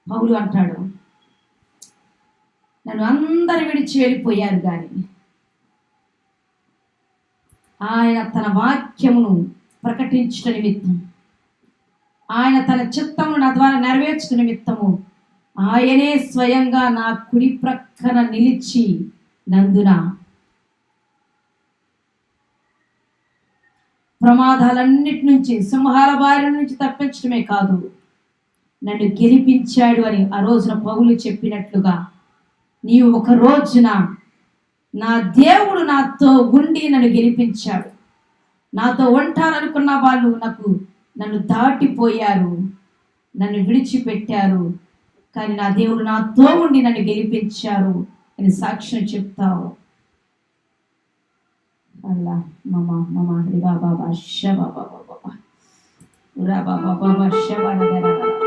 పౌలు అంటాడు, నన్ను అందరు విడిచి వెళ్ళిపోయారు కానీ ఆయన తన వాక్యమును ప్రకటించుట నిమిత్తం, ఆయన తన చిత్తమును నా ద్వారా నెరవేర్చుట నిమిత్తము ఆయనే స్వయంగా నా కుడి ప్రక్కన నిలిచి నందున ప్రమాదాలన్నిటి నుంచి, సింహాల బారి నుంచి తప్పించడమే కాదు, నన్ను గెలిపించాడు అని ఆ రోజున పౌలు చెప్పినట్లుగా నీవు ఒక రోజున నా దేవుడు నాతో ఉండి నన్ను గెలిపించాడు. నాతో ఉంటారనుకున్న వాళ్ళు నన్ను దాటిపోయారు, నన్ను విడిచిపెట్టారు, కానీ నా దేవుడు నాతో ఉండి నన్ను గెలిపించారు అని సాక్ష్యం చెప్తావు. అల్లా మమా మమా రిగా బాబా ష బాబా బాబా రా బాబా బాబా ష బాబా